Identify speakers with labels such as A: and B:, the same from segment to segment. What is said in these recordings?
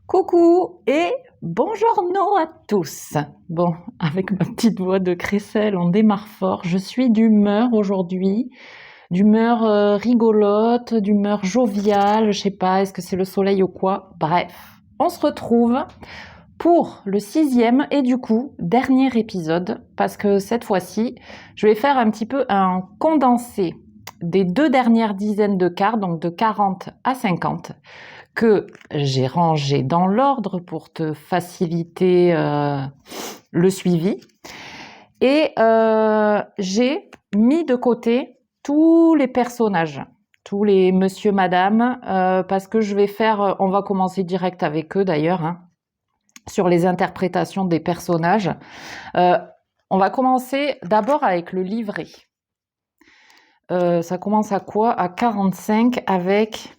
A: Coucou et buongiorno à tous. Bon, avec ma petite voix de crécelle, on démarre fort. Je suis d'humeur aujourd'hui, d'humeur rigolote, d'humeur joviale, je sais pas, est-ce que c'est le soleil ou quoi? Bref, on se retrouve pour le 6e et du coup, dernier épisode, parce que cette fois-ci, je vais faire un petit peu un condensé des 2 dernières dizaines de cartes, donc de 40 à 50, que j'ai rangé dans l'ordre pour te faciliter le suivi. Et j'ai mis de côté tous les personnages, tous les monsieur, madame, parce que je vais faire, on va commencer direct avec eux d'ailleurs, hein, sur les interprétations des personnages. On va commencer d'abord avec le livret. Ça commence à quoi? À 45 avec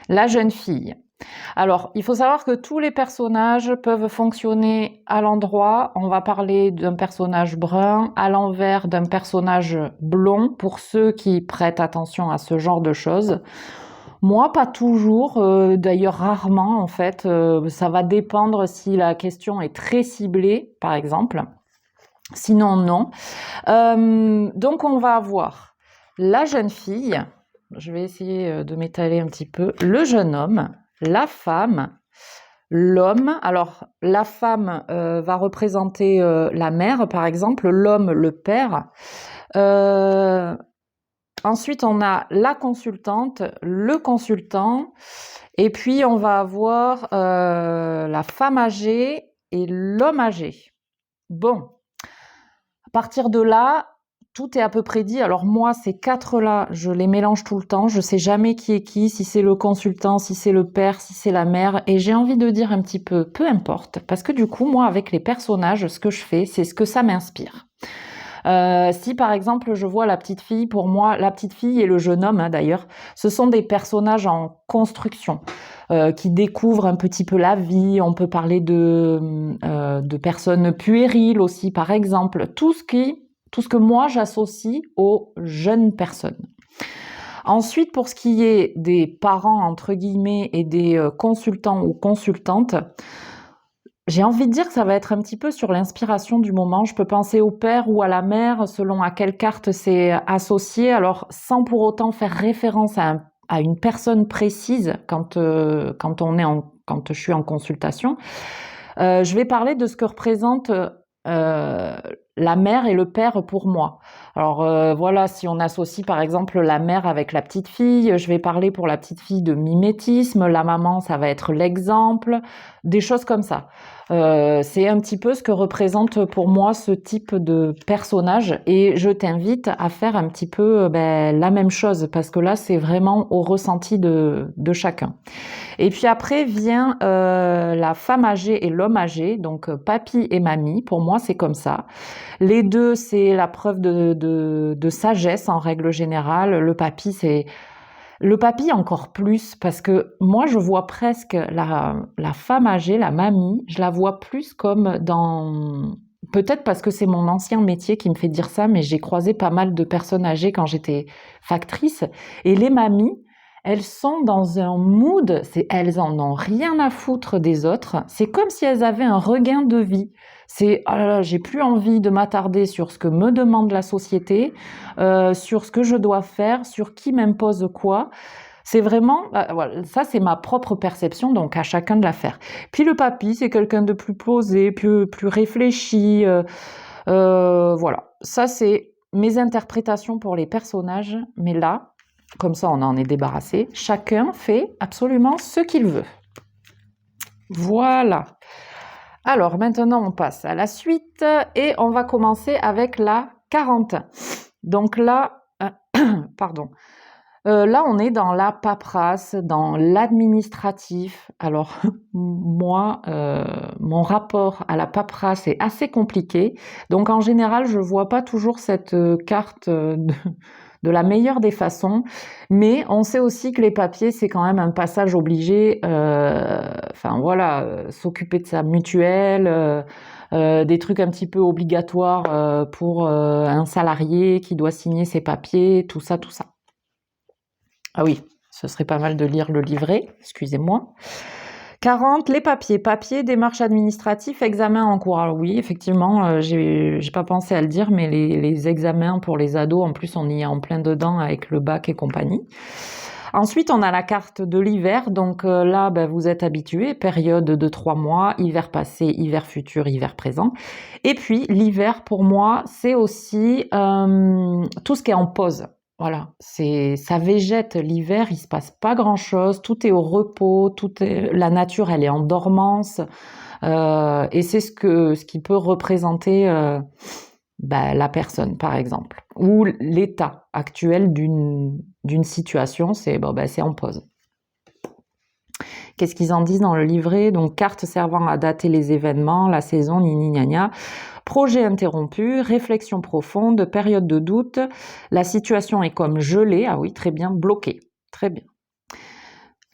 A: la jeune fille. Alors, il faut savoir que tous les personnages peuvent fonctionner à l'endroit. On va parler d'un personnage brun, à l'envers d'un personnage blond, pour ceux qui prêtent attention à ce genre de choses. Moi, pas toujours, d'ailleurs rarement en fait. Ça va dépendre si la question est très ciblée, par exemple. Sinon, non. Donc, on va avoir la jeune fille, je vais essayer de m'étaler un petit peu, le jeune homme, la femme, l'homme. Alors, la femme va représenter la mère, par exemple, l'homme, le père. Ensuite, on a la consultante, le consultant, et puis on va avoir la femme âgée et l'homme âgé. Bon, à partir de là, tout est à peu près dit. Alors moi, ces quatre-là, je les mélange tout le temps. Je sais jamais qui est qui, si c'est le consultant, si c'est le père, si c'est la mère. Et j'ai envie de dire un petit peu importe. Parce que du coup, moi, avec les personnages, ce que je fais, c'est ce que ça m'inspire. Si par exemple je vois la petite fille, pour moi la petite fille et le jeune homme, hein, d'ailleurs, ce sont des personnages en construction qui découvrent un petit peu la vie. On peut parler de personnes puériles aussi, par exemple, tout ce que moi j'associe aux jeunes personnes. Ensuite, pour ce qui est des parents entre guillemets et des consultants ou consultantes, j'ai envie de dire que ça va être un petit peu sur l'inspiration du moment. Je peux penser au père ou à la mère selon à quelle carte c'est associé. Alors, sans pour autant faire référence à une personne précise quand je suis en consultation. Je vais parler de ce que représente la mère et le père pour moi. Alors voilà, si on associe par exemple la mère avec la petite fille, je vais parler pour la petite fille de mimétisme, la maman ça va être l'exemple, des choses comme ça. C'est un petit peu ce que représente pour moi ce type de personnage et je t'invite à faire un petit peu la même chose parce que là c'est vraiment au ressenti de chacun. Et puis après vient la femme âgée et l'homme âgé, donc papy et mamie, pour moi c'est comme ça. Les deux, c'est la preuve de sagesse en règle générale. Le papy encore plus, parce que moi je vois presque la femme âgée, la mamie, je la vois plus comme dans... Peut-être parce que c'est mon ancien métier qui me fait dire ça, mais j'ai croisé pas mal de personnes âgées quand j'étais factrice. Et les mamies, elles sont dans un mood, elles en ont rien à foutre des autres. C'est comme si elles avaient un regain de vie. C'est, oh là là, j'ai plus envie de m'attarder sur ce que me demande la société, sur ce que je dois faire, sur qui m'impose quoi. C'est vraiment, voilà, ça c'est ma propre perception, donc à chacun de la faire. Puis le papy, c'est quelqu'un de plus posé, plus réfléchi. Voilà, ça c'est mes interprétations pour les personnages, mais là, comme ça on en est débarrassé, chacun fait absolument ce qu'il veut. Voilà. Alors maintenant on passe à la suite et on va commencer avec la 40. Donc là, pardon. Là, on est dans la paperasse, dans l'administratif. Alors, moi, mon rapport à la paperasse est assez compliqué. Donc, en général, je vois pas toujours cette carte de la meilleure des façons. Mais on sait aussi que les papiers, c'est quand même un passage obligé. Enfin, voilà, s'occuper de sa mutuelle, des trucs un petit peu obligatoires pour un salarié qui doit signer ses papiers, tout ça, tout ça. Ah oui. Ce serait pas mal de lire le livret, excusez-moi. 40, les papiers. Papiers, démarches administratives, examens en cours. Alors oui, effectivement, j'ai pas pensé à le dire, mais les examens pour les ados, en plus, on y est en plein dedans avec le bac et compagnie. Ensuite, on a la carte de l'hiver. Donc là, vous êtes habitués. Période de 3 mois, hiver passé, hiver futur, hiver présent. Et puis, l'hiver, pour moi, c'est aussi tout ce qui est en pause. Voilà, ça végète l'hiver, il se passe pas grand-chose, tout est au repos, la nature, elle est en dormance, et c'est ce qui peut représenter la personne, par exemple, ou l'état actuel d'une situation, c'est en pause. Qu'est-ce qu'ils en disent dans le livret? Donc, carte servant à dater les événements, la saison, gna gna. Projet interrompu, réflexion profonde, période de doute, la situation est comme gelée, ah oui, très bien, bloquée, très bien.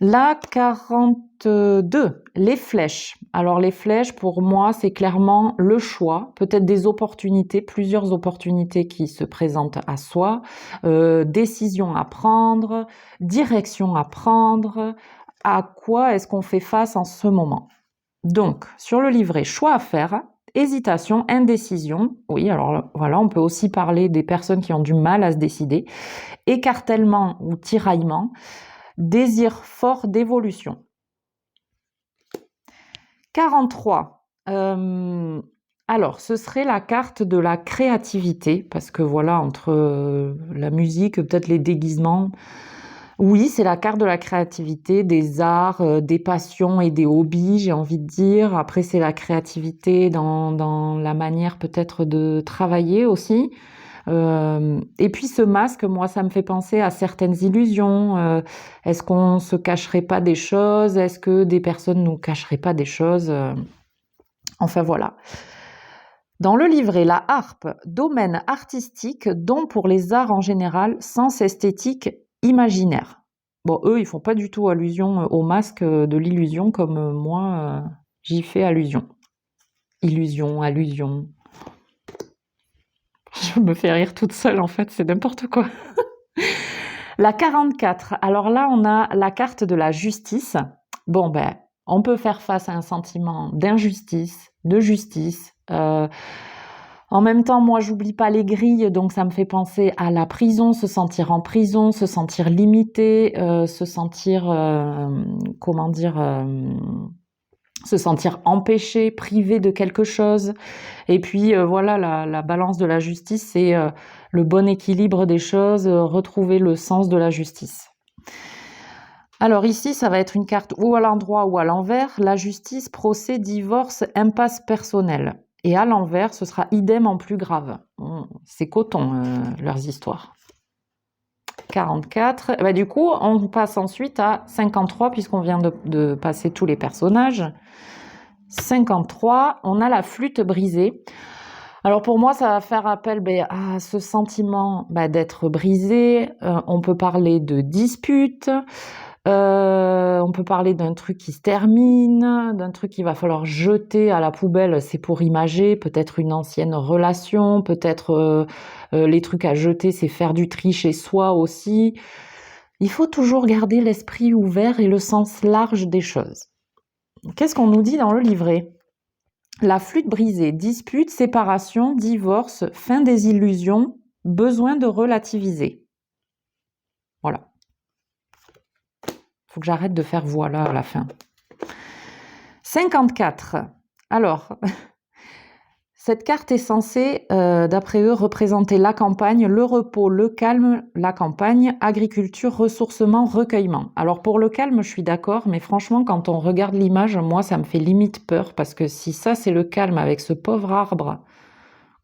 A: La 42, les flèches. Alors les flèches, pour moi, c'est clairement le choix, peut-être des opportunités, plusieurs opportunités qui se présentent à soi, décision à prendre, direction à prendre, à quoi est-ce qu'on fait face en ce moment. Donc, sur le livret, choix à faire, hésitation, indécision. Oui, alors voilà, on peut aussi parler des personnes qui ont du mal à se décider. Écartèlement ou tiraillement. Désir fort d'évolution. 43. Alors, ce serait la carte de la créativité, parce que voilà, entre la musique, peut-être les déguisements. Oui, c'est la carte de la créativité, des arts, des passions et des hobbies, j'ai envie de dire. Après, c'est la créativité dans la manière peut-être de travailler aussi. Et puis ce masque, moi, ça me fait penser à certaines illusions. Est-ce qu'on se cacherait pas des choses? Est-ce que des personnes nous cacheraient pas des choses? Enfin, voilà. Dans le livret, la harpe, domaine artistique, don pour les arts en général, sens esthétique imaginaire. Bon, eux, ils font pas du tout allusion au masque de l'illusion comme moi, j'y fais allusion. Illusion, allusion. Je me fais rire toute seule, en fait, c'est n'importe quoi. La 44, alors là, on a la carte de la justice. Bon, on peut faire face à un sentiment d'injustice, de justice. En même temps, moi, j'oublie pas les grilles, donc ça me fait penser à la prison, se sentir en prison, se sentir limité, se sentir, se sentir empêché, privé de quelque chose. Et puis voilà, la balance de la justice, c'est le bon équilibre des choses, retrouver le sens de la justice. Alors ici, ça va être une carte ou à l'endroit ou à l'envers. La justice, procès, divorce, impasse personnelle. Et à l'envers, ce sera idem en plus grave. C'est coton, leurs histoires. 44. Du coup, on passe ensuite à 53, puisqu'on vient de passer tous les personnages. 53, on a la flûte brisée. Alors pour moi, ça va faire appel à ce sentiment d'être brisé. On peut parler de dispute. On peut parler d'un truc qui se termine, d'un truc qu'il va falloir jeter à la poubelle, c'est pour imager, peut-être une ancienne relation, peut-être les trucs à jeter, c'est faire du tri chez soi aussi. Il faut toujours garder l'esprit ouvert et le sens large des choses. Qu'est-ce qu'on nous dit dans le livret? La flûte brisée, dispute, séparation, divorce, fin des illusions, besoin de relativiser. Voilà. Faut que j'arrête de faire voilà à la fin. 54. Alors, cette carte est censée, d'après eux, représenter la campagne, le repos, le calme, la campagne, agriculture, ressourcement, recueillement. Alors pour le calme, je suis d'accord, mais franchement, quand on regarde l'image, moi, ça me fait limite peur, parce que si ça, c'est le calme avec ce pauvre arbre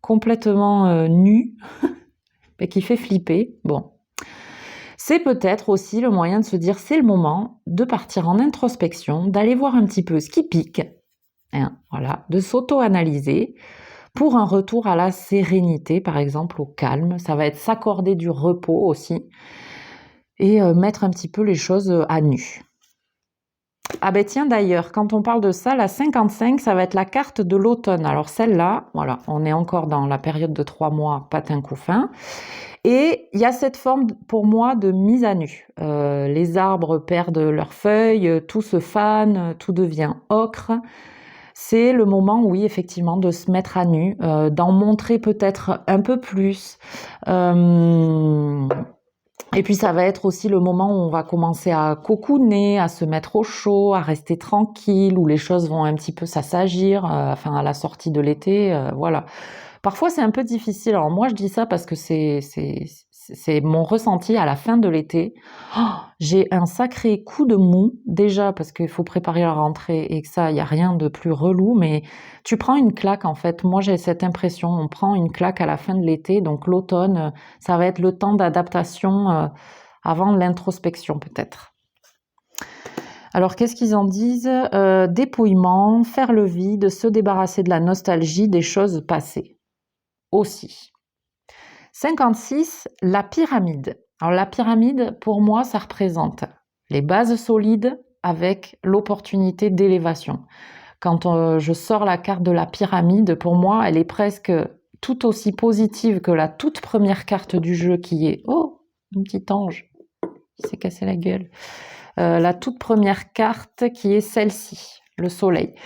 A: complètement nu, qui fait flipper, bon. C'est peut-être aussi le moyen de se dire c'est le moment de partir en introspection, d'aller voir un petit peu ce qui pique, voilà, de s'auto-analyser pour un retour à la sérénité, par exemple au calme. Ça va être s'accorder du repos aussi et mettre un petit peu les choses à nu. Ah ben tiens, d'ailleurs, quand on parle de ça, la 55, ça va être la carte de l'automne. Alors celle-là, voilà, on est encore dans la période de 3 mois, patin couffin. Et il y a cette forme, pour moi, de mise à nu. Les arbres perdent leurs feuilles, tout se fane, tout devient ocre. C'est le moment, oui, effectivement, de se mettre à nu, d'en montrer peut-être un peu plus. Et puis ça va être aussi le moment où on va commencer à cocooner, à se mettre au chaud, à rester tranquille, où les choses vont un petit peu s'assagir, enfin à la sortie de l'été, voilà. Parfois c'est un peu difficile. Alors moi je dis ça parce que c'est mon ressenti à la fin de l'été. Oh, j'ai un sacré coup de mou déjà parce qu'il faut préparer la rentrée et que ça, il y a rien de plus relou, mais tu prends une claque en fait. Moi j'ai cette impression, on prend une claque à la fin de l'été, donc l'automne, ça va être le temps d'adaptation avant l'introspection peut-être. Alors qu'est-ce qu'ils en disent? Dépouillement, faire le vide, se débarrasser de la nostalgie des choses passées aussi. 56, la pyramide. Alors la pyramide, pour moi, ça représente les bases solides avec l'opportunité d'élévation. Quand je sors la carte de la pyramide, pour moi, elle est presque tout aussi positive que la toute première carte du jeu qui est... Oh, un petit ange qui s'est cassé la gueule. La toute première carte qui est celle-ci, le soleil.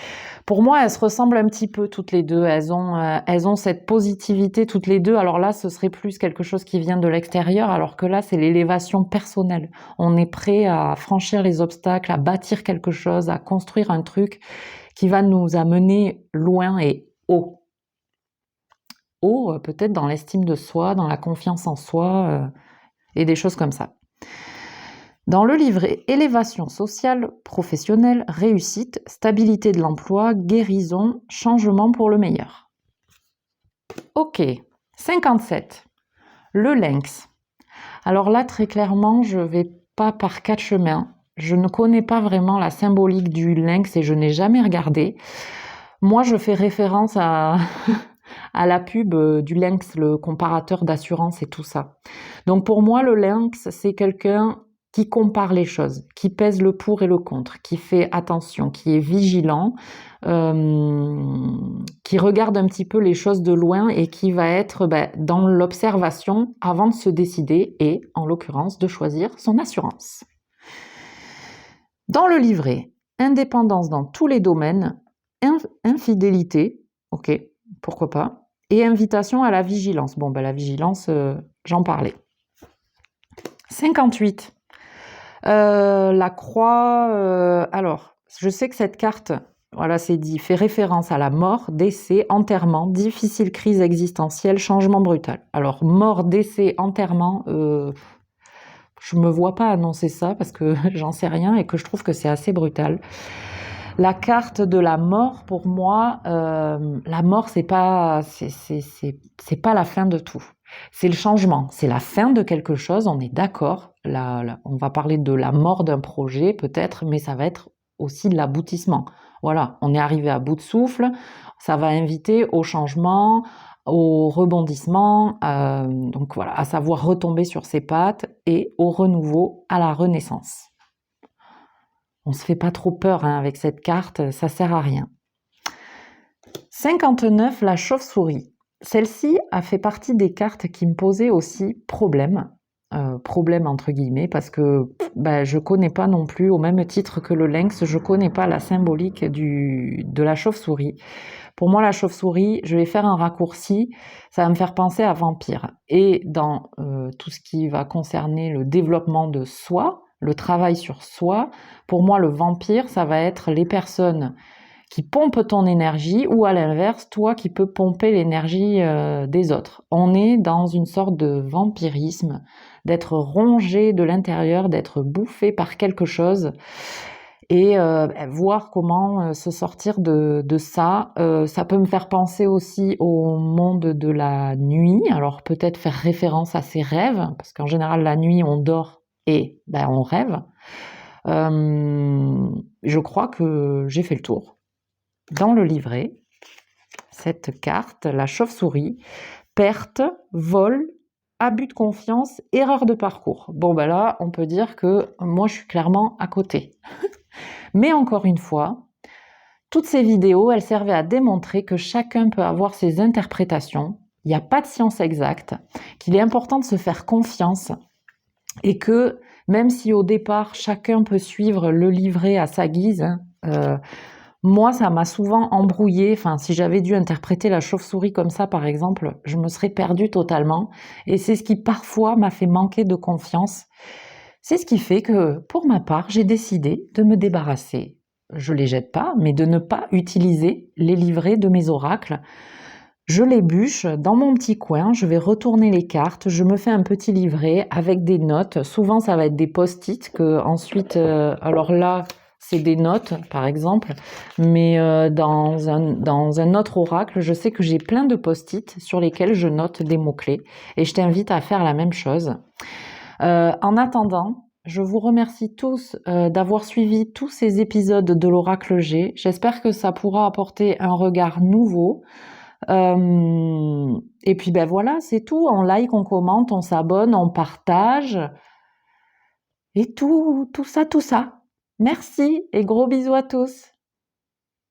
A: Pour moi, elles se ressemblent un petit peu toutes les deux. Elles ont cette positivité toutes les deux. Alors là, ce serait plus quelque chose qui vient de l'extérieur, alors que là, c'est l'élévation personnelle. On est prêt à franchir les obstacles, à bâtir quelque chose, à construire un truc qui va nous amener loin et haut. Haut, peut-être dans l'estime de soi, dans la confiance en soi, et des choses comme ça. Dans le livret élévation sociale, professionnelle, réussite, stabilité de l'emploi, guérison, changement pour le meilleur. Ok, 57. Le lynx. Alors là, très clairement, je vais pas par quatre chemins. Je ne connais pas vraiment la symbolique du lynx et je n'ai jamais regardé. Moi, je fais référence à, à la pub du lynx, le comparateur d'assurance et tout ça. Donc pour moi, le lynx, c'est quelqu'un qui compare les choses, qui pèse le pour et le contre, qui fait attention, qui est vigilant, qui regarde un petit peu les choses de loin et qui va être dans l'observation avant de se décider et, en l'occurrence, de choisir son assurance. Dans le livret, indépendance dans tous les domaines, infidélité, ok, pourquoi pas, et invitation à la vigilance. Bon, la vigilance, j'en parlais. 58. La croix, alors, je sais que cette carte, voilà, c'est dit, fait référence à la mort, décès, enterrement, difficile crise existentielle, changement brutal. Alors, mort, décès, enterrement, je me vois pas annoncer ça parce que j'en sais rien et que je trouve que c'est assez brutal. La carte de la mort, pour moi, la mort, c'est pas la fin de tout. C'est le changement, c'est la fin de quelque chose, on est d'accord. On va parler de la mort d'un projet peut-être, mais ça va être aussi de l'aboutissement. Voilà, on est arrivé à bout de souffle, ça va inviter au changement, au rebondissement, donc voilà, à savoir retomber sur ses pattes et au renouveau, à la renaissance. On se fait pas trop peur avec cette carte, ça sert à rien. 59, la chauve-souris. Celle-ci a fait partie des cartes qui me posaient aussi problème. Problème entre guillemets, parce que je connais pas non plus, au même titre que le lynx, je connais pas la symbolique de la chauve-souris. Pour moi, la chauve-souris, je vais faire un raccourci, ça va me faire penser à vampire. Et dans tout ce qui va concerner le développement de soi, le travail sur soi, pour moi, le vampire, ça va être les personnes qui pompent ton énergie ou à l'inverse, toi qui peux pomper l'énergie des autres. On est dans une sorte de vampirisme, d'être rongé de l'intérieur, d'être bouffé par quelque chose et voir comment se sortir de ça. Ça peut me faire penser aussi au monde de la nuit, alors peut-être faire référence à ses rêves, parce qu'en général la nuit on dort et on rêve. Je crois que j'ai fait le tour. Dans le livret, cette carte, la chauve-souris, perte, vol, abus de confiance, erreur de parcours. Bon là, on peut dire que moi je suis clairement à côté. Mais encore une fois, toutes ces vidéos, elles servaient à démontrer que chacun peut avoir ses interprétations. Il n'y a pas de science exacte, qu'il est important de se faire confiance et que même si au départ chacun peut suivre le livret à sa guise, moi ça m'a souvent embrouillée. Enfin, si j'avais dû interpréter la chauve-souris comme ça par exemple, je me serais perdue totalement et c'est ce qui parfois m'a fait manquer de confiance. C'est ce qui fait que pour ma part, j'ai décidé de me débarrasser, je les jette pas, mais de ne pas utiliser les livrets de mes oracles. Je les bûche dans mon petit coin, je vais retourner les cartes, je me fais un petit livret avec des notes. Souvent, ça va être des post-it que ensuite, alors là, c'est des notes, par exemple, mais dans un autre oracle, je sais que j'ai plein de post-it sur lesquels je note des mots-clés et je t'invite à faire la même chose. En attendant, je vous remercie tous d'avoir suivi tous ces épisodes de l'Oracle G. J'espère que ça pourra apporter un regard nouveau. Et puis ben voilà, c'est tout. On like, on commente, on s'abonne, on partage. Et tout ça, tout ça. Merci et gros bisous à tous.